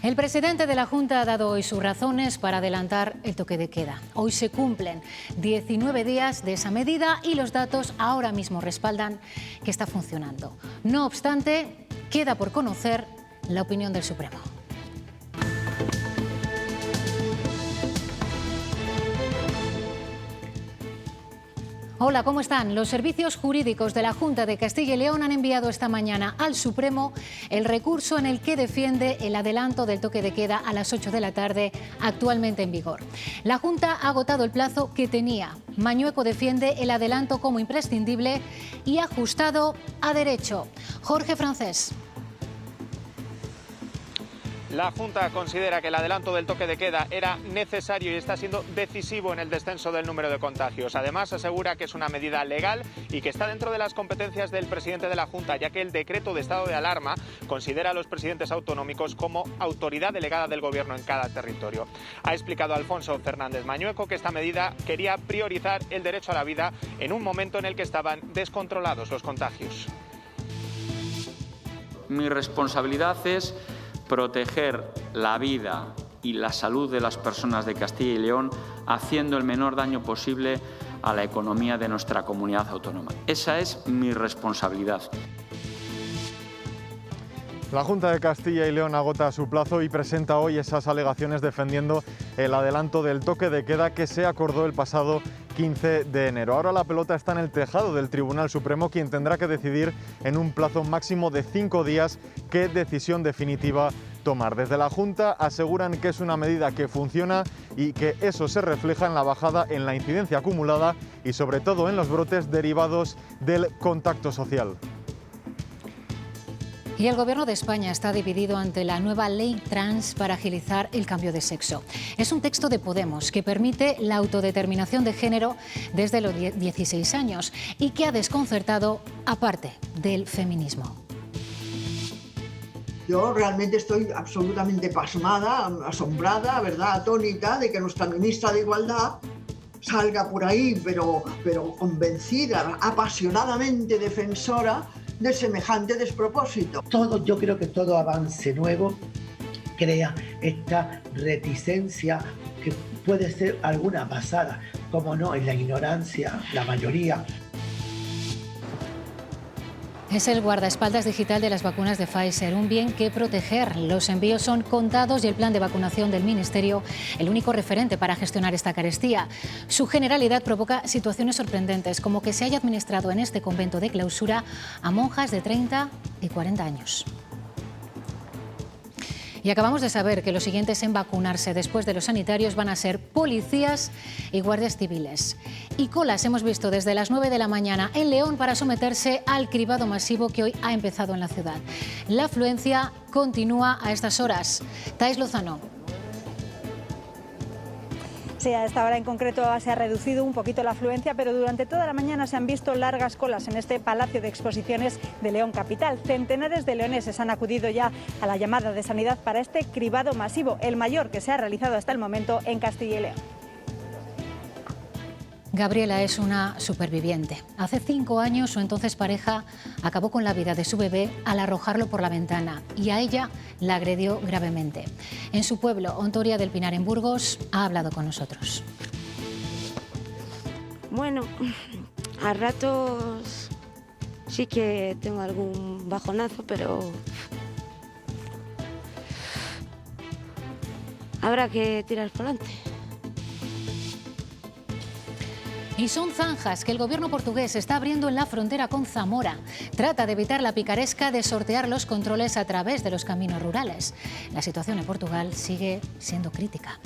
El presidente de la Junta ha dado hoy sus razones para adelantar el toque de queda. Hoy se cumplen 19 días de esa medida y los datos ahora mismo respaldan que está funcionando. No obstante, queda por conocer la opinión del Supremo. Hola, ¿cómo están? Los servicios jurídicos de la Junta de Castilla y León han enviado esta mañana al Supremo el recurso en el que defiende el adelanto del toque de queda a las 8 de la tarde actualmente en vigor. La Junta ha agotado el plazo que tenía. Mañueco defiende el adelanto como imprescindible y ajustado a derecho. Jorge Francés. La Junta considera que el adelanto del toque de queda era necesario y está siendo decisivo en el descenso del número de contagios. Además, asegura que es una medida legal y que está dentro de las competencias del presidente de la Junta, ya que el decreto de estado de alarma considera a los presidentes autonómicos como autoridad delegada del Gobierno en cada territorio. Ha explicado Alfonso Fernández Mañueco que esta medida quería priorizar el derecho a la vida en un momento en el que estaban descontrolados los contagios. Mi responsabilidad es proteger la vida y la salud de las personas de Castilla y León, haciendo el menor daño posible a la economía de nuestra comunidad autónoma. Esa es mi responsabilidad. La Junta de Castilla y León agota su plazo y presenta hoy esas alegaciones defendiendo el adelanto del toque de queda que se acordó el pasado 15 de enero. Ahora la pelota está en el tejado del Tribunal Supremo, quien tendrá que decidir en un plazo máximo de 5 días qué decisión definitiva tomar. Desde la Junta aseguran que es una medida que funciona y que eso se refleja en la bajada en la incidencia acumulada y sobre todo en los brotes derivados del contacto social. Y el Gobierno de España está dividido ante la nueva ley trans para agilizar el cambio de sexo. Es un texto de Podemos que permite la autodeterminación de género desde los 16 años y que ha desconcertado a parte del feminismo. Yo realmente estoy absolutamente pasmada, asombrada, ¿verdad?, atónita de que nuestra ministra de Igualdad salga por ahí, pero convencida, apasionadamente defensora de semejante despropósito. Yo creo que todo avance nuevo crea esta reticencia que puede ser alguna basada, como no, en la ignorancia, la mayoría. Es el guardaespaldas digital de las vacunas de Pfizer, un bien que proteger. Los envíos son contados y el plan de vacunación del Ministerio el único referente para gestionar esta carestía. Su generalidad provoca situaciones sorprendentes, como que se haya administrado en este convento de clausura a monjas de 30 y 40 años. Y acabamos de saber que los siguientes en vacunarse después de los sanitarios van a ser policías y guardias civiles. Y colas hemos visto desde las 9 de la mañana en León para someterse al cribado masivo que hoy ha empezado en la ciudad. La afluencia continúa a estas horas. Thais Lozano. Sí, a esta hora en concreto se ha reducido un poquito la afluencia, pero durante toda la mañana se han visto largas colas en este Palacio de Exposiciones de León capital. Centenares de leoneses han acudido ya a la llamada de sanidad para este cribado masivo, el mayor que se ha realizado hasta el momento en Castilla y León. Gabriela es una superviviente. Hace 5 años su entonces pareja acabó con la vida de su bebé al arrojarlo por la ventana y a ella la agredió gravemente. En su pueblo, Hontoria del Pinar, en Burgos, ha hablado con nosotros. Bueno, a ratos sí que tengo algún bajonazo, pero habrá que tirar por delante. Y son zanjas que el gobierno portugués está abriendo en la frontera con Zamora. Trata de evitar la picaresca de sortear los controles a través de los caminos rurales. La situación en Portugal sigue siendo crítica.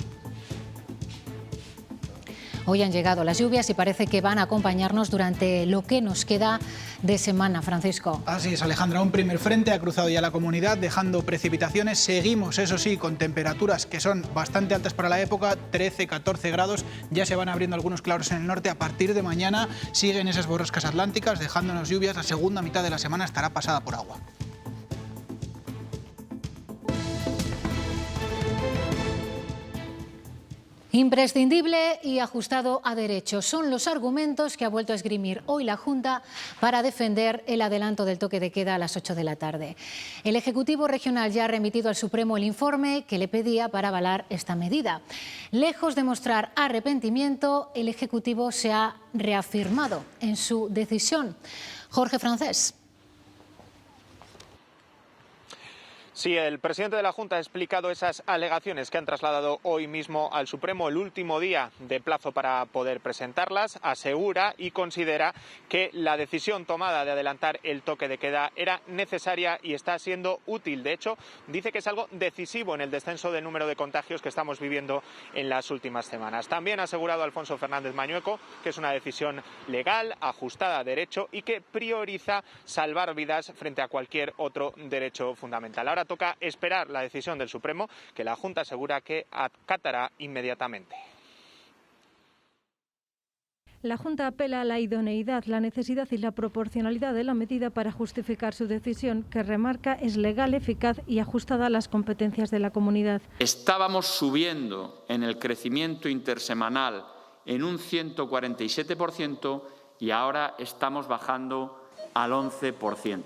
Hoy han llegado las lluvias y parece que van a acompañarnos durante lo que nos queda de semana, Francisco. Así es, Alejandra, un primer frente ha cruzado ya la comunidad dejando precipitaciones. Seguimos, eso sí, con temperaturas que son bastante altas para la época, 13, 14 grados. Ya se van abriendo algunos claros en el norte. A partir de mañana siguen esas borrascas atlánticas dejándonos lluvias. La segunda mitad de la semana estará pasada por agua. Imprescindible y ajustado a derecho son los argumentos que ha vuelto a esgrimir hoy la Junta para defender el adelanto del toque de queda a las 8 de la tarde. El Ejecutivo Regional ya ha remitido al Supremo el informe que le pedía para avalar esta medida. Lejos de mostrar arrepentimiento, el Ejecutivo se ha reafirmado en su decisión. Jorge Francés. Sí, el presidente de la Junta ha explicado esas alegaciones que han trasladado hoy mismo al Supremo, el último día de plazo para poder presentarlas. Asegura y considera que la decisión tomada de adelantar el toque de queda era necesaria y está siendo útil. De hecho, dice que es algo decisivo en el descenso del número de contagios que estamos viviendo en las últimas semanas. También ha asegurado Alfonso Fernández Mañueco que es una decisión legal, ajustada a derecho y que prioriza salvar vidas frente a cualquier otro derecho fundamental. Ahora toca esperar la decisión del Supremo, que la Junta asegura que acatará inmediatamente. La Junta apela a la idoneidad, la necesidad y la proporcionalidad de la medida para justificar su decisión, que remarca es legal, eficaz y ajustada a las competencias de la comunidad. Estábamos subiendo en el crecimiento intersemanal en un 147% y ahora estamos bajando al 11%.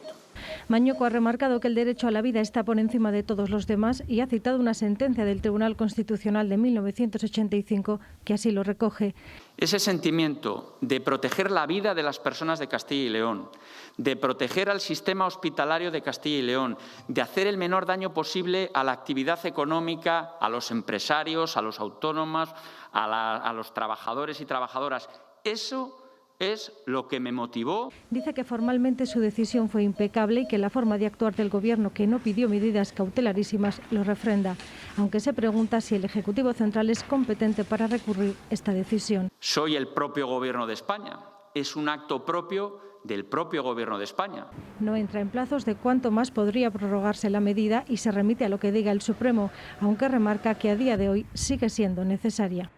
Mañueco ha remarcado que el derecho a la vida está por encima de todos los demás y ha citado una sentencia del Tribunal Constitucional de 1985 que así lo recoge. Ese sentimiento de proteger la vida de las personas de Castilla y León, de proteger al sistema hospitalario de Castilla y León, de hacer el menor daño posible a la actividad económica, a los empresarios, a los autónomos, a los trabajadores y trabajadoras, eso es lo que me motivó. Dice que formalmente su decisión fue impecable y que la forma de actuar del Gobierno, que no pidió medidas cautelarísimas, lo refrenda, aunque se pregunta si el Ejecutivo Central es competente para recurrir esta decisión. Soy el propio Gobierno de España. Es un acto propio del propio Gobierno de España. No entra en plazos de cuánto más podría prorrogarse la medida y se remite a lo que diga el Supremo, aunque remarca que a día de hoy sigue siendo necesaria.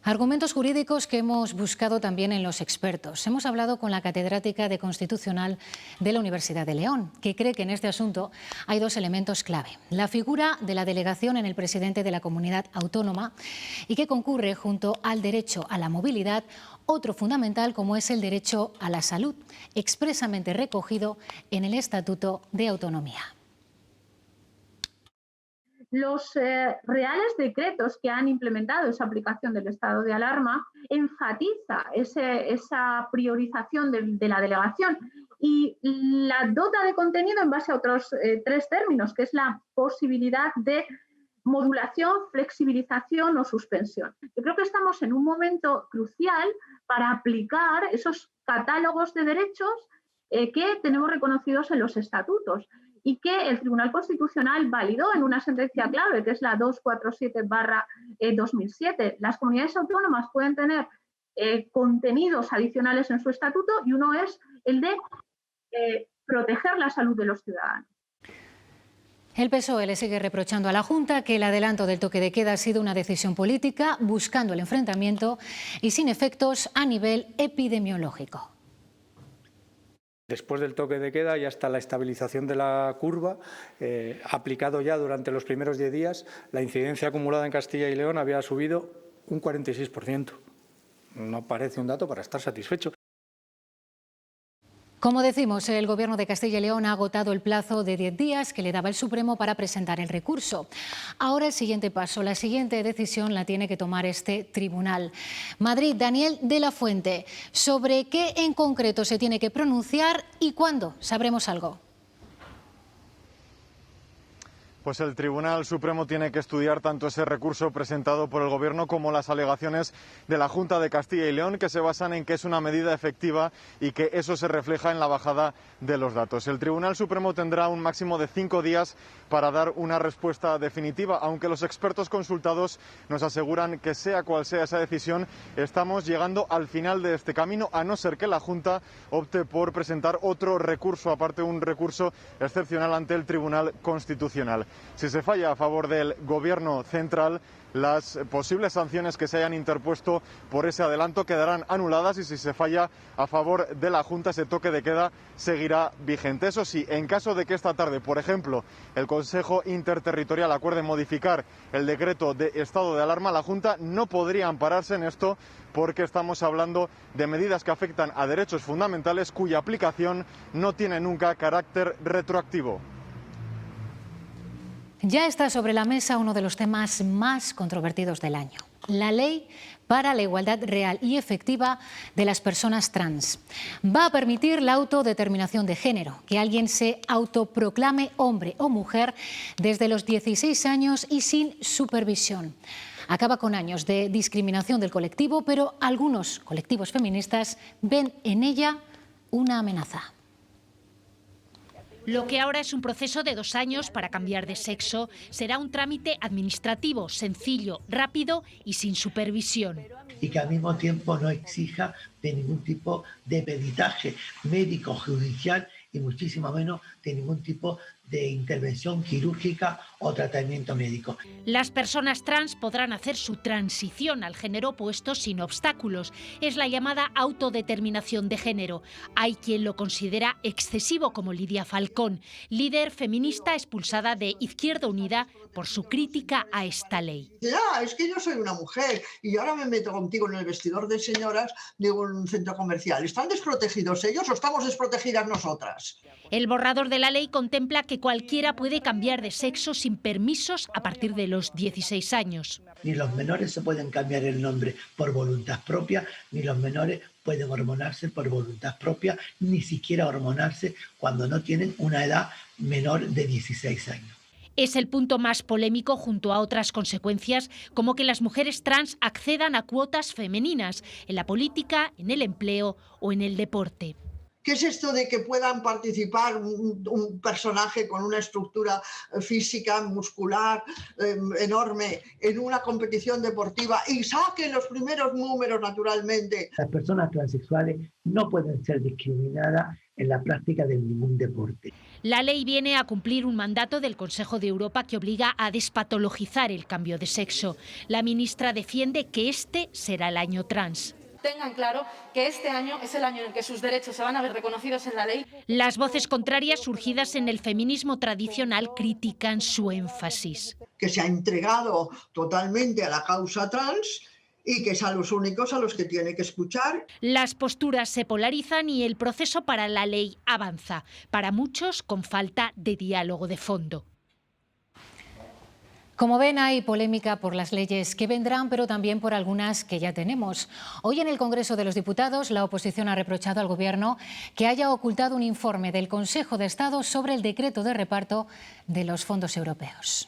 Argumentos jurídicos que hemos buscado también en los expertos. Hemos hablado con la catedrática de Constitucional de la Universidad de León, que cree que en este asunto hay dos elementos clave. La figura de la delegación en el presidente de la comunidad autónoma y que concurre junto al derecho a la movilidad, otro fundamental como es el derecho a la salud, expresamente recogido en el Estatuto de Autonomía. Los reales decretos que han implementado esa aplicación del estado de alarma enfatiza esa priorización de la delegación y la dota de contenido en base a otros tres términos, que es la posibilidad de modulación, flexibilización o suspensión. Yo creo que estamos en un momento crucial para aplicar esos catálogos de derechos que tenemos reconocidos en los estatutos y que el Tribunal Constitucional validó en una sentencia clave, que es la 247/2007. Las comunidades autónomas pueden tener contenidos adicionales en su estatuto y uno es el de proteger la salud de los ciudadanos. El PSOE le sigue reprochando a la Junta que el adelanto del toque de queda ha sido una decisión política buscando el enfrentamiento y sin efectos a nivel epidemiológico. Después del toque de queda ya está la estabilización de la curva, aplicado ya durante los primeros 10 días, la incidencia acumulada en Castilla y León había subido un 46%. No parece un dato para estar satisfecho. Como decimos, el Gobierno de Castilla y León ha agotado el plazo de 10 días que le daba el Supremo para presentar el recurso. Ahora el siguiente paso, la siguiente decisión la tiene que tomar este tribunal. Madrid, Daniel de la Fuente, ¿sobre qué en concreto se tiene que pronunciar y cuándo sabremos algo? Pues el Tribunal Supremo tiene que estudiar tanto ese recurso presentado por el Gobierno como las alegaciones de la Junta de Castilla y León, que se basan en que es una medida efectiva y que eso se refleja en la bajada de los datos. El Tribunal Supremo tendrá un máximo de 5 días para dar una respuesta definitiva, aunque los expertos consultados nos aseguran que sea cual sea esa decisión, estamos llegando al final de este camino, a no ser que la Junta opte por presentar otro recurso, aparte un recurso excepcional ante el Tribunal Constitucional. Si se falla a favor del Gobierno central, las posibles sanciones que se hayan interpuesto por ese adelanto quedarán anuladas y si se falla a favor de la Junta, ese toque de queda seguirá vigente. Eso sí, en caso de que esta tarde, por ejemplo, el Consejo Interterritorial acuerde modificar el decreto de estado de alarma, la Junta no podría ampararse en esto porque estamos hablando de medidas que afectan a derechos fundamentales cuya aplicación no tiene nunca carácter retroactivo. Ya está sobre la mesa uno de los temas más controvertidos del año, la ley para la igualdad real y efectiva de las personas trans. Va a permitir la autodeterminación de género, que alguien se autoproclame hombre o mujer desde los 16 años y sin supervisión. Acaba con años de discriminación del colectivo, pero algunos colectivos feministas ven en ella una amenaza. Lo que ahora es un proceso de 2 años para cambiar de sexo será un trámite administrativo, sencillo, rápido y sin supervisión. Y que al mismo tiempo no exija de ningún tipo de peritaje médico, judicial y muchísimo menos de ningún tipo de intervención quirúrgica o tratamiento médico. Las personas trans podrán hacer su transición al género opuesto sin obstáculos. Es la llamada autodeterminación de género. Hay quien lo considera excesivo, como Lidia Falcón, líder feminista expulsada de Izquierda Unida por su crítica a esta ley. Ya, es que yo soy una mujer y ahora me meto contigo en el vestidor de señoras de un centro comercial. ¿Están desprotegidos ellos o estamos desprotegidas nosotras? El borrador de la ley contempla que cualquiera puede cambiar de sexo sin permisos a partir de los 16 años. Ni los menores se pueden cambiar el nombre por voluntad propia, ni los menores pueden hormonarse por voluntad propia, ni siquiera hormonarse cuando no tienen una edad menor de 16 años. Es el punto más polémico junto a otras consecuencias, como que las mujeres trans accedan a cuotas femeninas en la política, en el empleo o en el deporte. ¿Qué es esto de que puedan participar un personaje con una estructura física, muscular, enorme en una competición deportiva y saquen los primeros números naturalmente? Las personas transexuales no pueden ser discriminadas en la práctica de ningún deporte. La ley viene a cumplir un mandato del Consejo de Europa que obliga a despatologizar el cambio de sexo. La ministra defiende que este será el año trans. Tengan claro que este año es el año en el que sus derechos se van a ver reconocidos en la ley. Las voces contrarias surgidas en el feminismo tradicional critican su énfasis. Que se ha entregado totalmente a la causa trans y que es a los únicos a los que tiene que escuchar. Las posturas se polarizan y el proceso para la ley avanza, para muchos con falta de diálogo de fondo. Como ven, hay polémica por las leyes que vendrán, pero también por algunas que ya tenemos. Hoy en el Congreso de los Diputados, la oposición ha reprochado al Gobierno que haya ocultado un informe del Consejo de Estado sobre el decreto de reparto de los fondos europeos.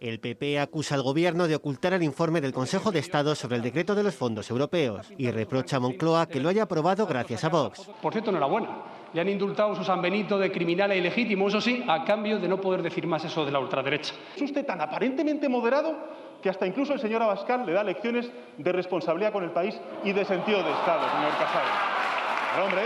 El PP acusa al Gobierno de ocultar el informe del Consejo de Estado sobre el decreto de los fondos europeos y reprocha a Moncloa que lo haya aprobado gracias a Vox. Por cierto, enhorabuena. Le han indultado su San Benito de criminal e ilegítimo, eso sí, a cambio de no poder decir más eso de la ultraderecha. Es usted tan aparentemente moderado que hasta incluso el señor Abascal le da lecciones de responsabilidad con el país y de sentido de Estado, señor Casado. ¡Pero, hombre!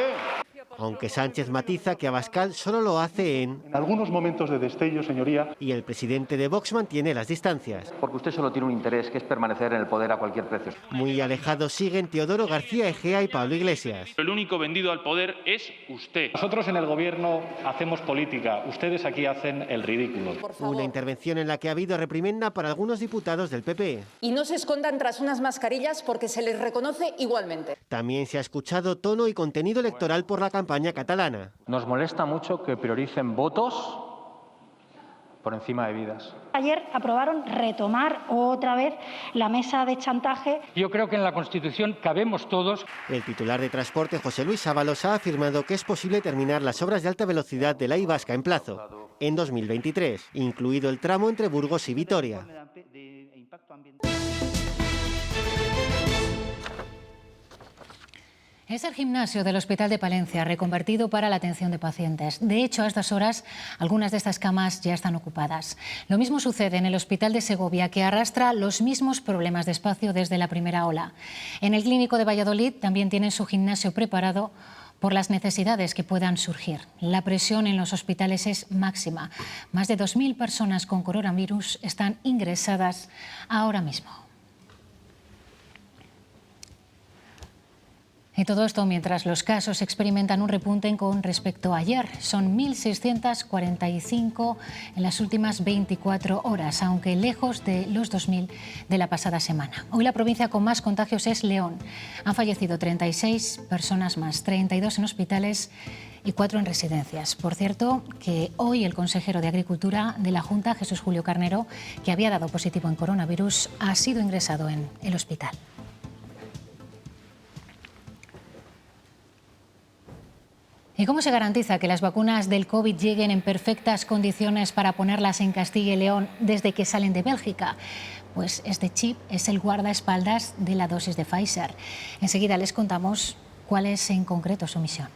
Aunque Sánchez matiza que Abascal solo lo hace en algunos momentos de destello, señoría. Y el presidente de Vox mantiene las distancias. Porque usted solo tiene un interés, que es permanecer en el poder a cualquier precio. Muy alejados siguen Teodoro García Egea y Pablo Iglesias. El único vendido al poder es usted. Nosotros en el Gobierno hacemos política, ustedes aquí hacen el ridículo. Una intervención en la que ha habido reprimenda para algunos diputados del PP. Y no se escondan tras unas mascarillas porque se les reconoce igualmente. También se ha escuchado tono y contenido electoral por la campaña catalana. Nos molesta mucho que prioricen votos por encima de vidas. Ayer aprobaron retomar otra vez la mesa de chantaje. Yo creo que en la Constitución cabemos todos. El titular de Transporte, José Luis Ábalos, ha afirmado que es posible terminar las obras de alta velocidad de la Y Vasca en plazo, en 2023, incluido el tramo entre Burgos y Vitoria. Es el gimnasio del Hospital de Palencia, reconvertido para la atención de pacientes. De hecho, a estas horas, algunas de estas camas ya están ocupadas. Lo mismo sucede en el Hospital de Segovia, que arrastra los mismos problemas de espacio desde la primera ola. En el Clínico de Valladolid también tienen su gimnasio preparado por las necesidades que puedan surgir. La presión en los hospitales es máxima. Más de 2.000 personas con coronavirus están ingresadas ahora mismo. Y todo esto mientras los casos experimentan un repunte con respecto a ayer. Son 1.645 en las últimas 24 horas, aunque lejos de los 2.000 de la pasada semana. Hoy la provincia con más contagios es León. Han fallecido 36 personas más, 32 en hospitales y 4 en residencias. Por cierto, que hoy el consejero de Agricultura de la Junta, Jesús Julio Carnero, que había dado positivo en coronavirus, ha sido ingresado en el hospital. ¿Y cómo se garantiza que las vacunas del COVID lleguen en perfectas condiciones para ponerlas en Castilla y León desde que salen de Bélgica? Pues este chip es el guardaespaldas de la dosis de Pfizer. Enseguida les contamos cuál es en concreto su misión.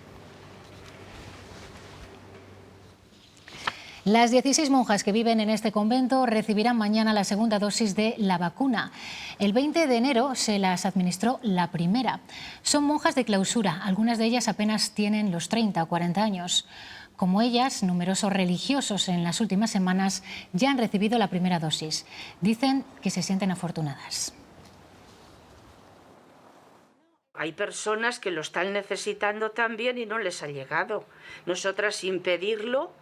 Las 16 monjas que viven en este convento recibirán mañana la segunda dosis de la vacuna. El 20 de enero se las administró la primera. Son monjas de clausura, algunas de ellas apenas tienen los 30 o 40 años. Como ellas, numerosos religiosos en las últimas semanas ya han recibido la primera dosis. Dicen que se sienten afortunadas. Hay personas que lo están necesitando también y no les ha llegado. Nosotras, sin pedirlo,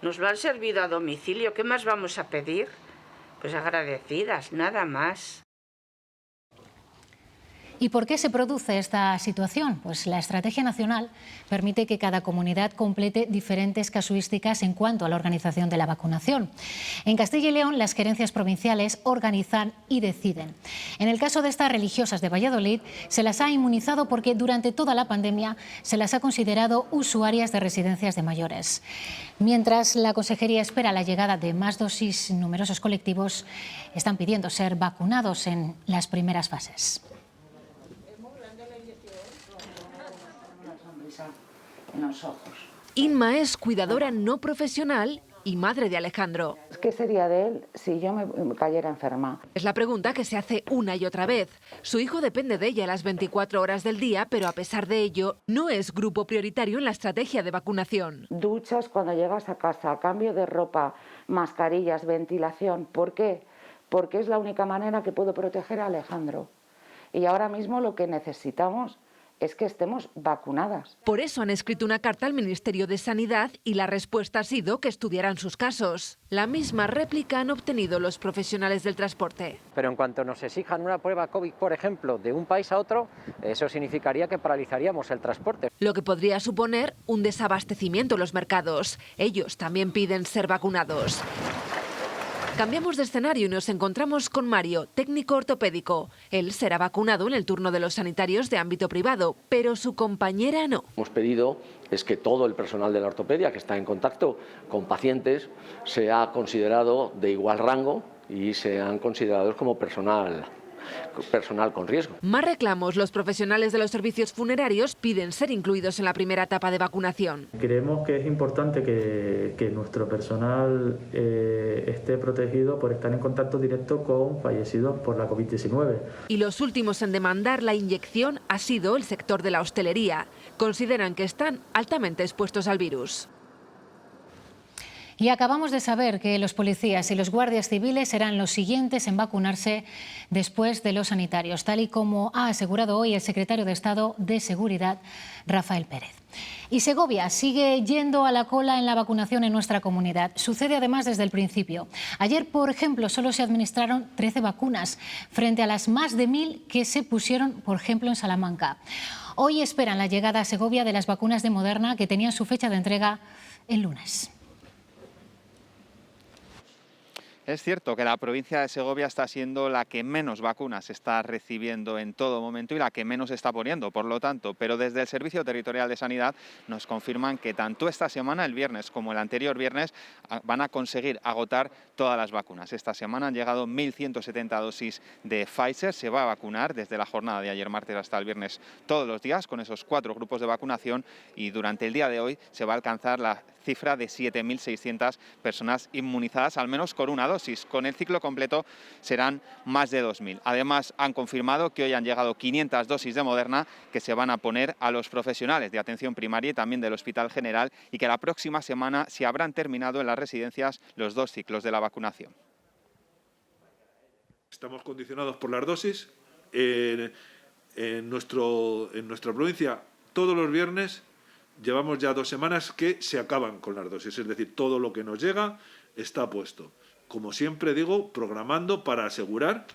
nos lo han servido a domicilio. ¿Qué más vamos a pedir? Pues agradecidas, nada más. ¿Y por qué se produce esta situación? Pues la estrategia nacional permite que cada comunidad complete diferentes casuísticas en cuanto a la organización de la vacunación. En Castilla y León, las gerencias provinciales organizan y deciden. En el caso de estas religiosas de Valladolid, se las ha inmunizado porque durante toda la pandemia se las ha considerado usuarias de residencias de mayores. Mientras la Consejería espera la llegada de más dosis, numerosos colectivos están pidiendo ser vacunados en las primeras fases. En los ojos. Inma es cuidadora no profesional y madre de Alejandro. ¿Qué sería de él si yo me cayera enferma? Es la pregunta que se hace una y otra vez. Su hijo depende de ella las 24 horas del día, pero a pesar de ello, no es grupo prioritario en la estrategia de vacunación. Duchas cuando llegas a casa, cambio de ropa, mascarillas, ventilación. ¿Por qué? Porque es la única manera que puedo proteger a Alejandro. Y ahora mismo lo que necesitamos es que estemos vacunadas. Por eso han escrito una carta al Ministerio de Sanidad y la respuesta ha sido que estudiarán sus casos. La misma réplica han obtenido los profesionales del transporte. Pero en cuanto nos exijan una prueba COVID, por ejemplo, de un país a otro, eso significaría que paralizaríamos el transporte. Lo que podría suponer un desabastecimiento en los mercados. Ellos también piden ser vacunados. Cambiamos de escenario y nos encontramos con Mario, técnico ortopédico. Él será vacunado en el turno de los sanitarios de ámbito privado, pero su compañera no. Hemos pedido es que todo el personal de la ortopedia que está en contacto con pacientes sea considerado de igual rango y sean considerados como personal con riesgo. Más reclamos. Los profesionales de los servicios funerarios piden ser incluidos en la primera etapa de vacunación. Creemos que es importante que nuestro personal esté protegido por estar en contacto directo con fallecidos por la COVID-19. Y los últimos en demandar la inyección ha sido el sector de la hostelería. Consideran que están altamente expuestos al virus. Y acabamos de saber que los policías y los guardias civiles serán los siguientes en vacunarse después de los sanitarios, tal y como ha asegurado hoy el secretario de Estado de Seguridad, Rafael Pérez. Y Segovia sigue yendo a la cola en la vacunación en nuestra comunidad. Sucede además desde el principio. Ayer, por ejemplo, solo se administraron 13 vacunas, frente a las más de 1.000 que se pusieron, por ejemplo, en Salamanca. Hoy esperan la llegada a Segovia de las vacunas de Moderna, que tenían su fecha de entrega el lunes. Es cierto que la provincia de Segovia está siendo la que menos vacunas está recibiendo en todo momento y la que menos está poniendo, por lo tanto, pero desde el Servicio Territorial de Sanidad nos confirman que tanto esta semana, el viernes, como el anterior viernes, van a conseguir agotar todas las vacunas. Esta semana han llegado 1.170 dosis de Pfizer, se va a vacunar desde la jornada de ayer martes hasta el viernes todos los días con esos 4 grupos de vacunación y durante el día de hoy se va a alcanzar la cifra de 7.600 personas inmunizadas, al menos con una dosis. dosis. Con el ciclo completo serán más de 2.000. Además, han confirmado que hoy han llegado 500 dosis de Moderna que se van a poner a los profesionales de atención primaria y también del Hospital General, y que la próxima semana se habrán terminado en las residencias los 2 ciclos de la vacunación. Estamos condicionados por las dosis. En nuestra provincia, todos los viernes llevamos ya 2 semanas que se acaban con las dosis, es decir, todo lo que nos llega está puesto. Como siempre digo, programando para asegurar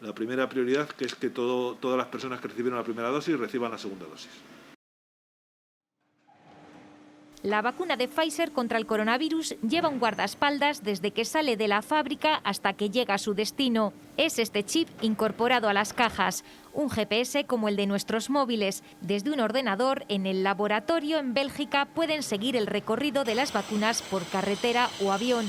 la primera prioridad, que es que todas las personas que recibieron la primera dosis reciban la segunda dosis. La vacuna de Pfizer contra el coronavirus lleva un guardaespaldas desde que sale de la fábrica hasta que llega a su destino. Es este chip incorporado a las cajas, un GPS como el de nuestros móviles. Desde un ordenador en el laboratorio en Bélgica pueden seguir el recorrido de las vacunas por carretera o avión.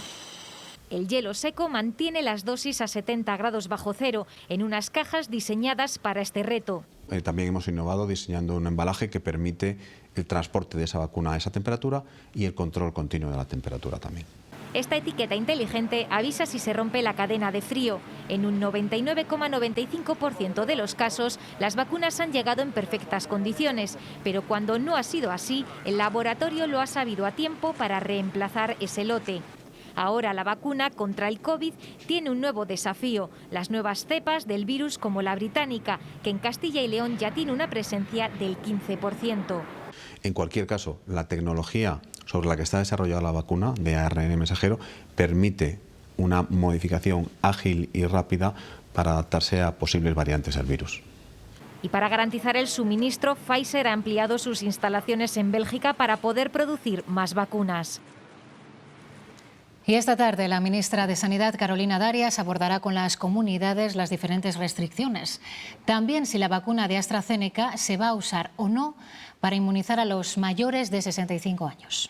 El hielo seco mantiene las dosis a 70 grados bajo cero en unas cajas diseñadas para este reto. También hemos innovado diseñando un embalaje que permite el transporte de esa vacuna a esa temperatura y el control continuo de la temperatura también. Esta etiqueta inteligente avisa si se rompe la cadena de frío. En un 99,95% de los casos, las vacunas han llegado en perfectas condiciones, pero cuando no ha sido así, el laboratorio lo ha sabido a tiempo para reemplazar ese lote. Ahora la vacuna contra el COVID tiene un nuevo desafío, las nuevas cepas del virus como la británica, que en Castilla y León ya tiene una presencia del 15%. En cualquier caso, la tecnología sobre la que está desarrollada la vacuna de ARN mensajero permite una modificación ágil y rápida para adaptarse a posibles variantes del virus. Y para garantizar el suministro, Pfizer ha ampliado sus instalaciones en Bélgica para poder producir más vacunas. Y esta tarde la ministra de Sanidad, Carolina Darias, abordará con las comunidades las diferentes restricciones. También si la vacuna de AstraZeneca se va a usar o no para inmunizar a los mayores de 65 años.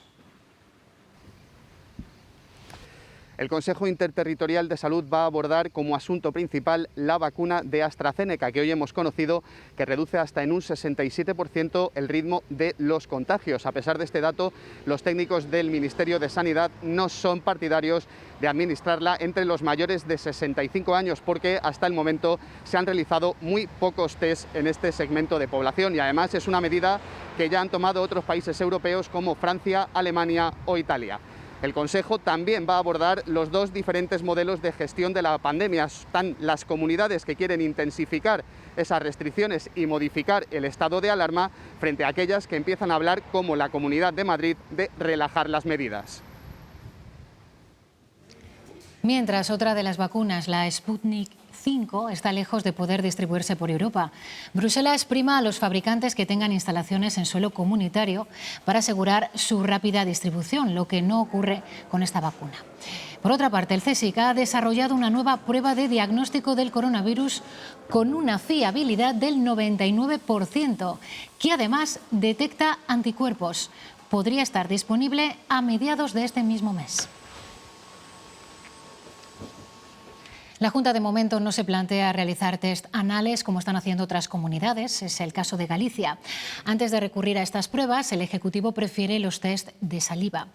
El Consejo Interterritorial de Salud va a abordar como asunto principal la vacuna de AstraZeneca, que hoy hemos conocido que reduce hasta en un 67% el ritmo de los contagios. A pesar de este dato, los técnicos del Ministerio de Sanidad no son partidarios de administrarla entre los mayores de 65 años, porque hasta el momento se han realizado muy pocos test en este segmento de población, y además es una medida que ya han tomado otros países europeos como Francia, Alemania o Italia. El Consejo también va a abordar los 2 diferentes modelos de gestión de la pandemia. Están las comunidades que quieren intensificar esas restricciones y modificar el estado de alarma, frente a aquellas que empiezan a hablar, como la Comunidad de Madrid, de relajar las medidas. Mientras otra de las vacunas, la Sputnik 5, está lejos de poder distribuirse por Europa. Bruselas prima a los fabricantes que tengan instalaciones en suelo comunitario para asegurar su rápida distribución, lo que no ocurre con esta vacuna. Por otra parte, el CSIC ha desarrollado una nueva prueba de diagnóstico del coronavirus con una fiabilidad del 99%, que además detecta anticuerpos. Podría estar disponible a mediados de este mismo mes. La Junta de momento no se plantea realizar test anales como están haciendo otras comunidades, es el caso de Galicia. Antes de recurrir a estas pruebas, el Ejecutivo prefiere los test de saliva.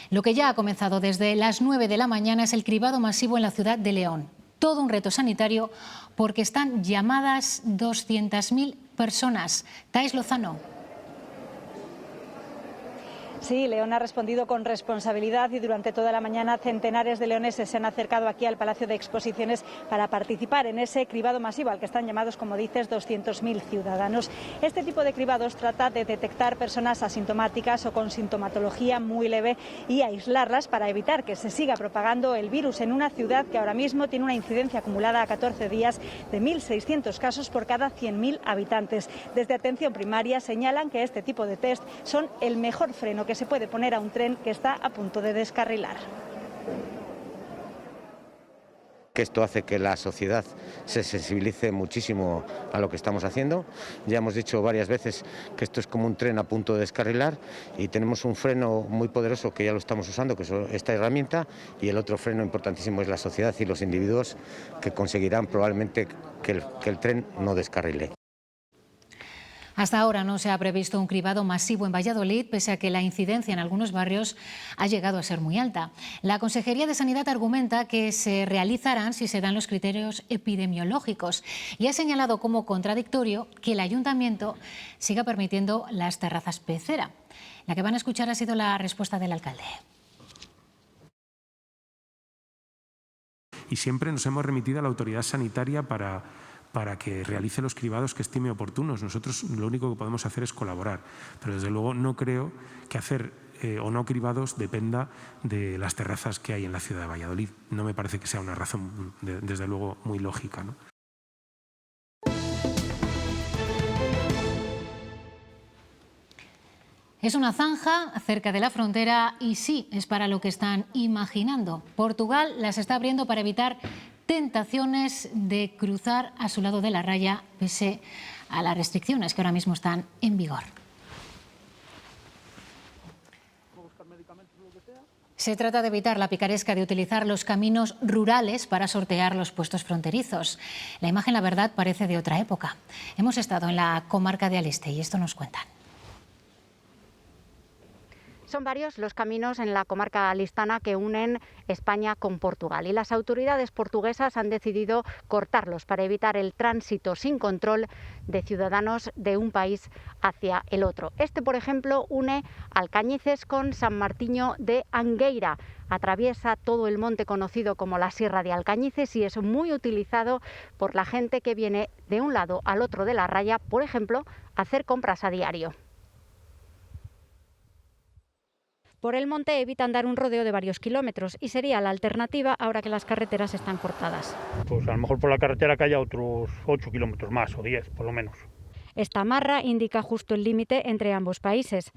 Lo que ya ha comenzado desde las 9 de la mañana es el cribado masivo en la ciudad de León. Todo un reto sanitario porque están llamadas 200.000 personas. Thais Lozano. Sí, León ha respondido con responsabilidad y durante toda la mañana centenares de leoneses se han acercado aquí al Palacio de Exposiciones para participar en ese cribado masivo al que están llamados, como dices, 200.000 ciudadanos. Este tipo de cribados trata de detectar personas asintomáticas o con sintomatología muy leve y aislarlas para evitar que se siga propagando el virus en una ciudad que ahora mismo tiene una incidencia acumulada a 14 días de 1.600 casos por cada 100.000 habitantes. Desde Atención Primaria señalan que este tipo de test son el mejor freno que se puede poner a un tren que está a punto de descarrilar. Que esto hace que la sociedad se sensibilice muchísimo a lo que estamos haciendo. Ya hemos dicho varias veces que esto es como un tren a punto de descarrilar y tenemos un freno muy poderoso que ya lo estamos usando, que es esta herramienta, y el otro freno importantísimo es la sociedad y los individuos, que conseguirán probablemente que el tren no descarrile. Hasta ahora no se ha previsto un cribado masivo en Valladolid, pese a que la incidencia en algunos barrios ha llegado a ser muy alta. La Consejería de Sanidad argumenta que se realizarán si se dan los criterios epidemiológicos y ha señalado como contradictorio que el Ayuntamiento siga permitiendo las terrazas pecera. La que van a escuchar ha sido la respuesta del alcalde. Y siempre nos hemos remitido a la autoridad sanitaria para que realice los cribados que estime oportunos. Nosotros lo único que podemos hacer es colaborar, pero desde luego no creo que hacer o no cribados dependa de las terrazas que hay en la ciudad de Valladolid. No me parece que sea una razón, desde luego, muy lógica, ¿no? Es una zanja cerca de la frontera y sí, es para lo que están imaginando. Portugal las está abriendo para evitar tentaciones de cruzar a su lado de la raya, pese a las restricciones que ahora mismo están en vigor. Se trata de evitar la picaresca de utilizar los caminos rurales para sortear los puestos fronterizos. La imagen, la verdad, parece de otra época. Hemos estado en la comarca de Aleste y esto nos cuentan. Son varios los caminos en la comarca alistana que unen España con Portugal y las autoridades portuguesas han decidido cortarlos para evitar el tránsito sin control de ciudadanos de un país hacia el otro. Este, por ejemplo, une Alcañices con San Martiño de Angueira. Atraviesa todo el monte conocido como la Sierra de Alcañices y es muy utilizado por la gente que viene de un lado al otro de la raya, por ejemplo, a hacer compras a diario. Por el monte evitan dar un rodeo de varios kilómetros y sería la alternativa ahora que las carreteras están cortadas. Pues a lo mejor por la carretera que haya otros 8 kilómetros más o 10 por lo menos. Esta marra indica justo el límite entre ambos países.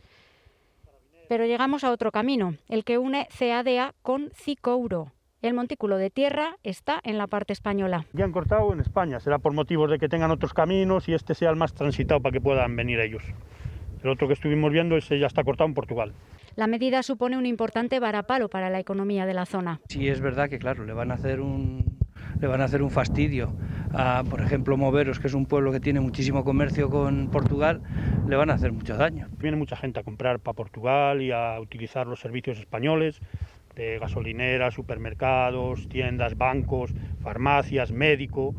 Pero llegamos a otro camino, el que une Ceadea con Cicouro. El montículo de tierra está en la parte española. Ya han cortado en España, será por motivos de que tengan otros caminos y este sea el más transitado para que puedan venir ellos. El otro que estuvimos viendo, ese ya está cortado en Portugal. La medida supone un importante varapalo para la economía de la zona. Sí, es verdad que, claro, le van a hacer un fastidio a, por ejemplo, Moveros, que es un pueblo que tiene muchísimo comercio con Portugal, le van a hacer mucho daño. Viene mucha gente a comprar para Portugal y a utilizar los servicios españoles de gasolineras, supermercados, tiendas, bancos, farmacias, médico.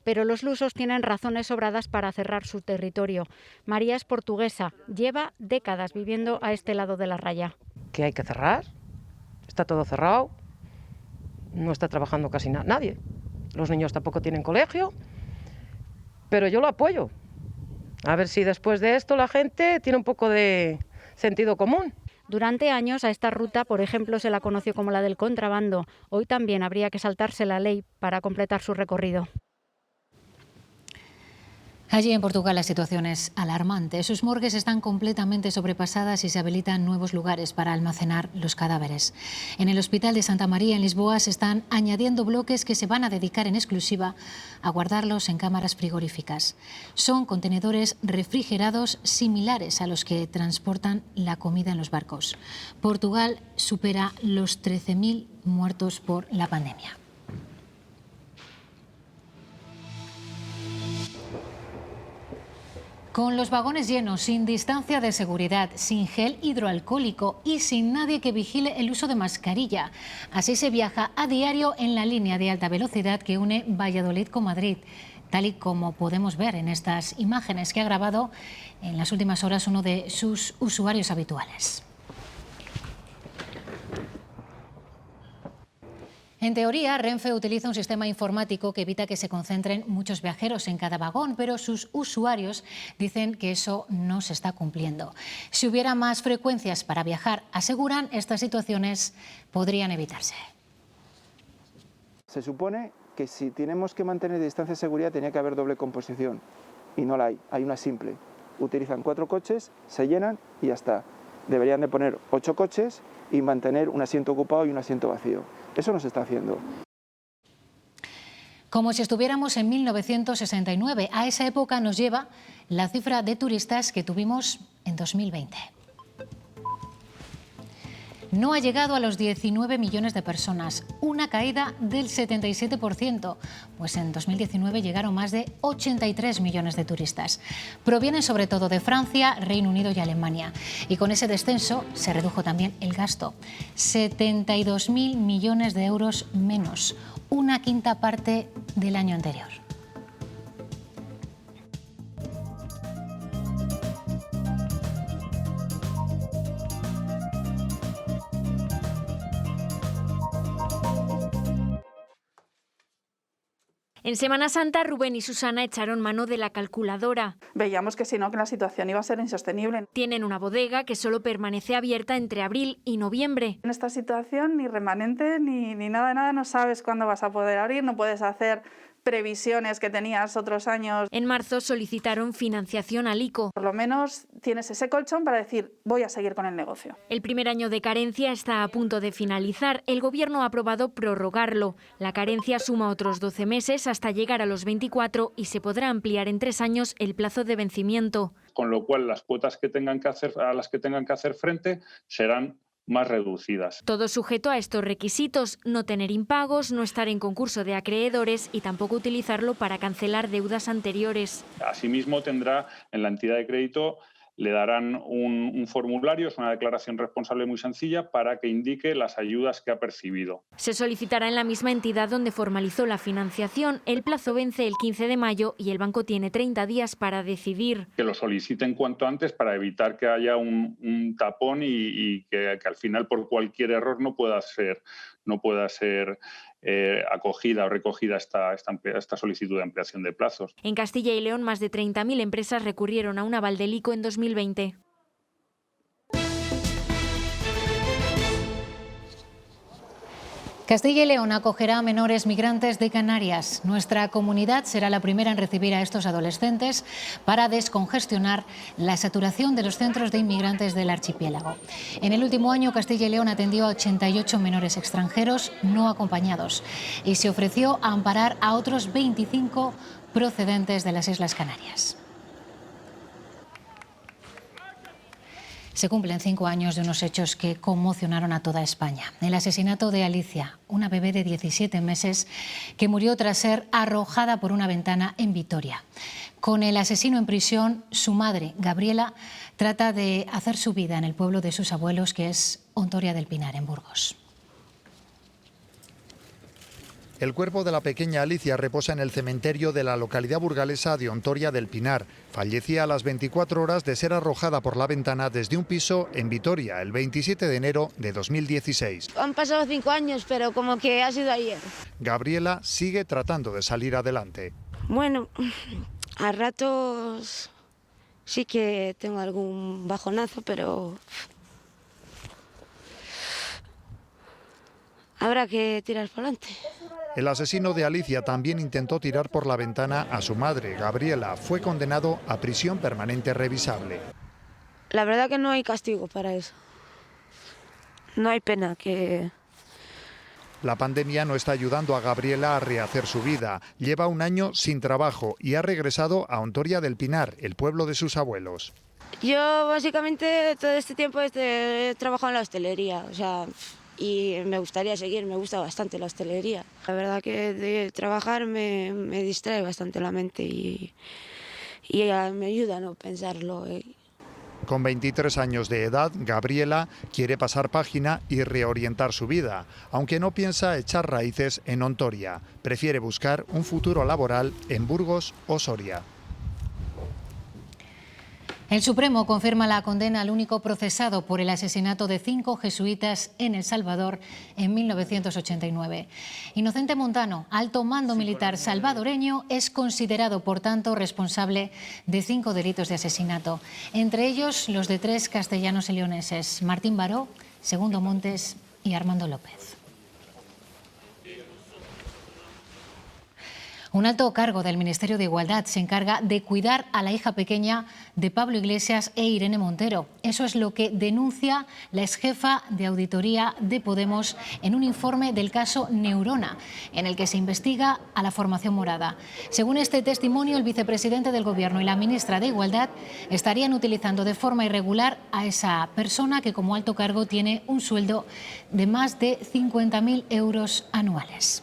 Pero los lusos tienen razones sobradas para cerrar su territorio. María es portuguesa, lleva décadas viviendo a este lado de la raya. ¿Qué hay que cerrar? Está todo cerrado, no está trabajando casi nadie. Los niños tampoco tienen colegio, pero yo lo apoyo. A ver si después de esto la gente tiene un poco de sentido común. Durante años a esta ruta, por ejemplo, se la conoció como la del contrabando. Hoy también habría que saltarse la ley para completar su recorrido. Allí en Portugal la situación es alarmante. Sus morgues están completamente sobrepasadas y se habilitan nuevos lugares para almacenar los cadáveres. En el Hospital de Santa María en Lisboa se están añadiendo bloques que se van a dedicar en exclusiva a guardarlos en cámaras frigoríficas. Son contenedores refrigerados similares a los que transportan la comida en los barcos. Portugal supera los 13.000 muertos por la pandemia. Con los vagones llenos, sin distancia de seguridad, sin gel hidroalcohólico y sin nadie que vigile el uso de mascarilla. Así se viaja a diario en la línea de alta velocidad que une Valladolid con Madrid, tal y como podemos ver en estas imágenes que ha grabado en las últimas horas uno de sus usuarios habituales. En teoría, Renfe utiliza un sistema informático que evita que se concentren muchos viajeros en cada vagón, pero sus usuarios dicen que eso no se está cumpliendo. Si hubiera más frecuencias para viajar, aseguran, estas situaciones podrían evitarse. Se supone que si tenemos que mantener distancia de seguridad tenía que haber doble composición y no la hay, hay una simple. Utilizan 4 coches, se llenan y ya está. Deberían de poner 8 coches y mantener un asiento ocupado y un asiento vacío. Eso no se está haciendo. Como si estuviéramos en 1969. A esa época nos lleva la cifra de turistas que tuvimos en 2020. no ha llegado a los 19 millones de personas, una caída del 77%, pues en 2019 llegaron más de 83 millones de turistas. Provienen sobre todo de Francia, Reino Unido y Alemania. Y con ese descenso se redujo también el gasto. 72.000 millones de euros menos, una quinta parte del año anterior. En Semana Santa, Rubén y Susana echaron mano de la calculadora. Veíamos que si no, que la situación iba a ser insostenible. Tienen una bodega que solo permanece abierta entre abril y noviembre. En esta situación, ni remanente, ni nada de nada, no sabes cuándo vas a poder abrir, no puedes hacer previsiones que tenías otros años. En marzo solicitaron financiación al ICO. Por lo menos tienes ese colchón para decir, voy a seguir con el negocio. El primer año de carencia está a punto de finalizar. El Gobierno ha aprobado prorrogarlo. La carencia suma otros 12 meses hasta llegar a los 24 y se podrá ampliar en 3 años el plazo de vencimiento. Con lo cual, las cuotas a las que tengan que hacer frente serán más reducidas. Todo sujeto a estos requisitos: no tener impagos, no estar en concurso de acreedores y tampoco utilizarlo para cancelar deudas anteriores. Asimismo, tendrá en la entidad de crédito, le darán un formulario, es una declaración responsable muy sencilla, para que indique las ayudas que ha percibido. Se solicitará en la misma entidad donde formalizó la financiación. El plazo vence el 15 de mayo y el banco tiene 30 días para decidir. Que lo soliciten cuanto antes para evitar que haya un tapón y que al final, por cualquier error, no pueda ser acogida o recogida esta solicitud de ampliación de plazos. En Castilla y León, más de 30.000 empresas recurrieron a un aval del ICO en 2020. Castilla y León acogerá a menores migrantes de Canarias. Nuestra comunidad será la primera en recibir a estos adolescentes para descongestionar la saturación de los centros de inmigrantes del archipiélago. En el último año, Castilla y León atendió a 88 menores extranjeros no acompañados y se ofreció a amparar a otros 25 procedentes de las Islas Canarias. Se cumplen 5 años de unos hechos que conmocionaron a toda España. El asesinato de Alicia, una bebé de 17 meses que murió tras ser arrojada por una ventana en Vitoria. Con el asesino en prisión, su madre, Gabriela, trata de hacer su vida en el pueblo de sus abuelos, que es Ontoria del Pinar, en Burgos. El cuerpo de la pequeña Alicia reposa en el cementerio de la localidad burgalesa de Ontoria del Pinar. Fallecía a las 24 horas de ser arrojada por la ventana desde un piso en Vitoria el 27 de enero de 2016. Han pasado 5 años, pero como que ha sido ayer. Gabriela sigue tratando de salir adelante. Bueno, a ratos sí que tengo algún bajonazo, pero habrá que tirar por adelante. El asesino de Alicia también intentó tirar por la ventana a su madre, Gabriela. Fue condenado a prisión permanente revisable. La verdad que no hay castigo para eso. No hay pena que... La pandemia no está ayudando a Gabriela a rehacer su vida. Lleva un año sin trabajo y ha regresado a Ontoria del Pinar, el pueblo de sus abuelos. Yo básicamente todo este tiempo he trabajado en la hostelería, y me gustaría seguir, me gusta bastante la hostelería. La verdad que de trabajar me distrae bastante la mente y me ayuda a no pensarlo. Con 23 años de edad, Gabriela quiere pasar página y reorientar su vida, aunque no piensa echar raíces en Ontoria. Prefiere buscar un futuro laboral en Burgos o Soria. El Supremo confirma la condena al único procesado por el asesinato de 5 jesuitas en El Salvador en 1989. Inocente Montano, alto mando militar salvadoreño, es considerado, por tanto, responsable de 5 delitos de asesinato, entre ellos los de 3 castellanos y leoneses: Martín Baró, Segundo Montes y Armando López. Un alto cargo del Ministerio de Igualdad se encarga de cuidar a la hija pequeña de Pablo Iglesias e Irene Montero. Eso es lo que denuncia la exjefa de auditoría de Podemos en un informe del caso Neurona, en el que se investiga a la formación morada. Según este testimonio, el vicepresidente del Gobierno y la ministra de Igualdad estarían utilizando de forma irregular a esa persona que como alto cargo tiene un sueldo de más de 50.000 euros anuales.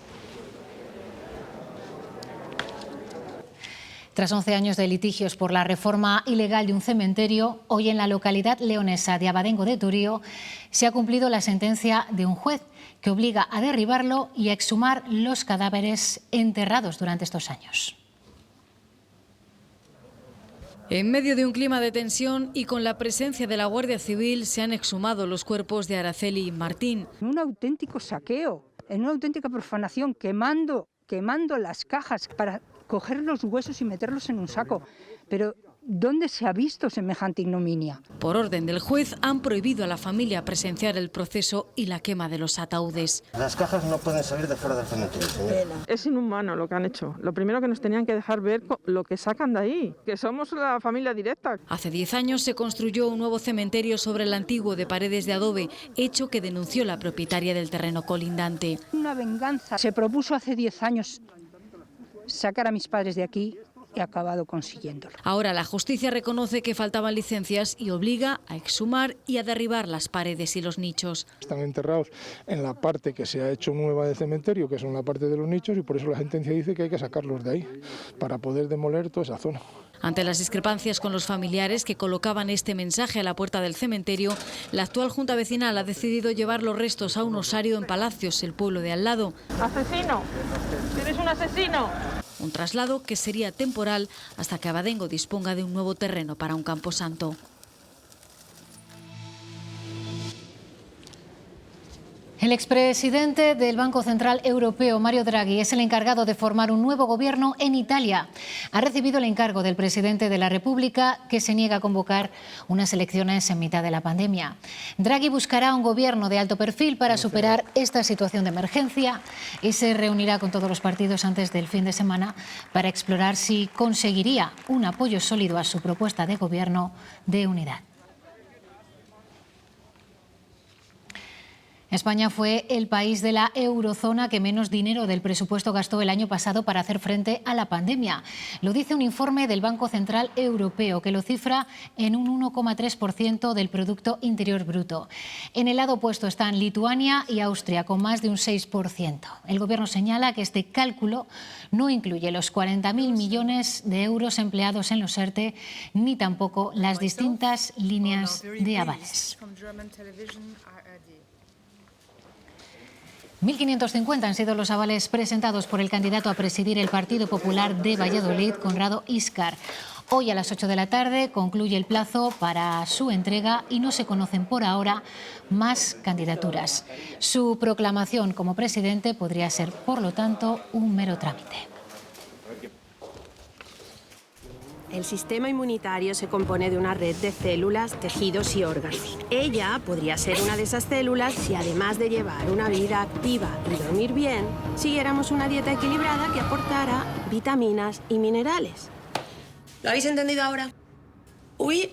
Tras 11 años de litigios por la reforma ilegal de un cementerio, hoy en la localidad leonesa de Abadengo de Torío se ha cumplido la sentencia de un juez que obliga a derribarlo y a exhumar los cadáveres enterrados durante estos años. En medio de un clima de tensión y con la presencia de la Guardia Civil se han exhumado los cuerpos de Araceli y Martín. Un auténtico saqueo, en una auténtica profanación, quemando las cajas para coger los huesos y meterlos en un saco. Pero ¿dónde se ha visto semejante ignominia? Por orden del juez han prohibido a la familia presenciar el proceso y la quema de los ataúdes. Las cajas no pueden salir de fuera del cementerio, señor. Es inhumano lo que han hecho. Lo primero que nos tenían que dejar ver lo que sacan de ahí, que somos la familia directa. Hace 10 años se construyó un nuevo cementerio sobre el antiguo de paredes de adobe, hecho que denunció la propietaria del terreno colindante. Una venganza. Se propuso hace 10 años sacar a mis padres de aquí y ha acabado consiguiéndolo. Ahora la justicia reconoce que faltaban licencias y obliga a exhumar y a derribar las paredes y los nichos. Están enterrados en la parte que se ha hecho nueva del cementerio, que son la parte de los nichos, y por eso la sentencia dice que hay que sacarlos de ahí para poder demoler toda esa zona. Ante las discrepancias con los familiares que colocaban este mensaje a la puerta del cementerio, la actual Junta Vecinal ha decidido llevar los restos a un osario en Palacios, el pueblo de al lado. ¡Asesino! ¡Tienes un asesino! Un traslado que sería temporal hasta que Abadengo disponga de un nuevo terreno para un camposanto. El expresidente del Banco Central Europeo, Mario Draghi, es el encargado de formar un nuevo gobierno en Italia. Ha recibido el encargo del presidente de la República, que se niega a convocar unas elecciones en mitad de la pandemia. Draghi buscará un gobierno de alto perfil para superar esta situación de emergencia y se reunirá con todos los partidos antes del fin de semana para explorar si conseguiría un apoyo sólido a su propuesta de gobierno de unidad. España fue el país de la eurozona que menos dinero del presupuesto gastó el año pasado para hacer frente a la pandemia. Lo dice un informe del Banco Central Europeo, que lo cifra en un 1,3% del Producto Interior Bruto. En el lado opuesto están Lituania y Austria, con más de un 6%. El Gobierno señala que este cálculo no incluye los 40.000 millones de euros empleados en los ERTE, ni tampoco las distintas líneas de avales. 1.550 han sido los avales presentados por el candidato a presidir el Partido Popular de Valladolid, Conrado Íscar. Hoy a las 8 de la tarde concluye el plazo para su entrega y no se conocen por ahora más candidaturas. Su proclamación como presidente podría ser, por lo tanto, un mero trámite. El sistema inmunitario se compone de una red de células, tejidos y órganos. Ella podría ser una de esas células si, además de llevar una vida activa y dormir bien, siguiéramos una dieta equilibrada que aportara vitaminas y minerales. ¿Lo habéis entendido ahora? Uy,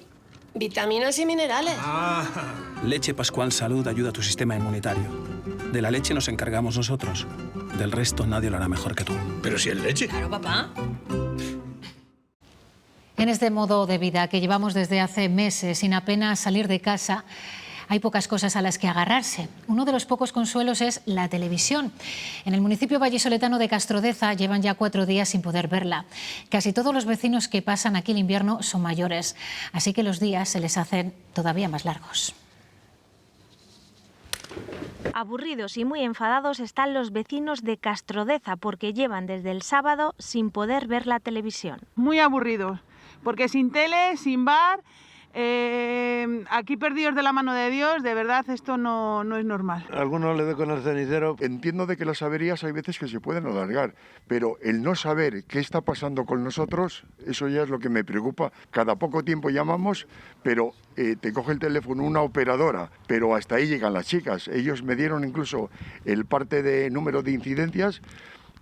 vitaminas y minerales. Leche Pascual Salud ayuda a tu sistema inmunitario. De la leche nos encargamos nosotros. Del resto nadie lo hará mejor que tú. Pero si es leche. Claro, papá. En este modo de vida que llevamos desde hace meses sin apenas salir de casa, hay pocas cosas a las que agarrarse. Uno de los pocos consuelos es la televisión. En el municipio vallisoletano de Castrodeza llevan ya 4 días sin poder verla. Casi todos los vecinos que pasan aquí el invierno son mayores, así que los días se les hacen todavía más largos. Aburridos y muy enfadados están los vecinos de Castrodeza porque llevan desde el sábado sin poder ver la televisión. Muy aburridos, porque sin tele, sin bar, aquí perdidos de la mano de Dios, de verdad esto no es normal. A algunos le doy con el cenicero. Entiendo de que las averías hay veces que se pueden alargar, pero el no saber qué está pasando con nosotros, eso ya es lo que me preocupa. Cada poco tiempo llamamos, pero te coge el teléfono una operadora, pero hasta ahí llegan las chicas. Ellos me dieron incluso el parte de número de incidencias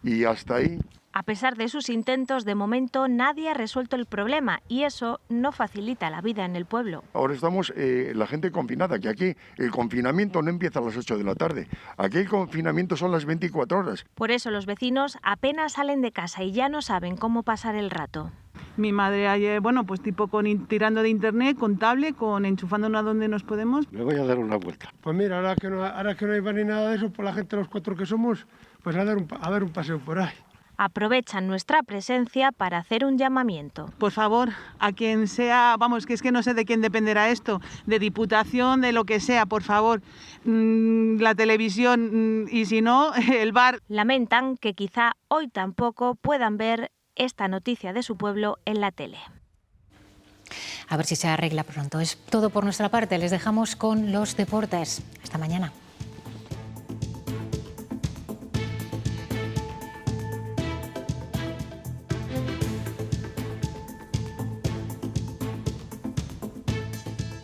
y hasta ahí. A pesar de sus intentos, de momento nadie ha resuelto el problema y eso no facilita la vida en el pueblo. Ahora estamos la gente confinada, que aquí el confinamiento no empieza a las 8 de la tarde. Aquí el confinamiento son las 24 horas. Por eso los vecinos apenas salen de casa y ya no saben cómo pasar el rato. Mi madre ayer, pues tipo tirando de internet, con tablet, enchufándonos a donde nos podemos. Me voy a dar una vuelta. Pues mira, ahora que no hay ni nada de eso, por la gente los 4 que somos, pues a dar un paseo por ahí. Aprovechan nuestra presencia para hacer un llamamiento. Por favor, a quien sea, que es que no sé de quién dependerá esto, de Diputación, de lo que sea, por favor, la televisión y si no, el bar. Lamentan que quizá hoy tampoco puedan ver esta noticia de su pueblo en la tele. A ver si se arregla pronto. Es todo por nuestra parte. Les dejamos con los deportes. Hasta mañana.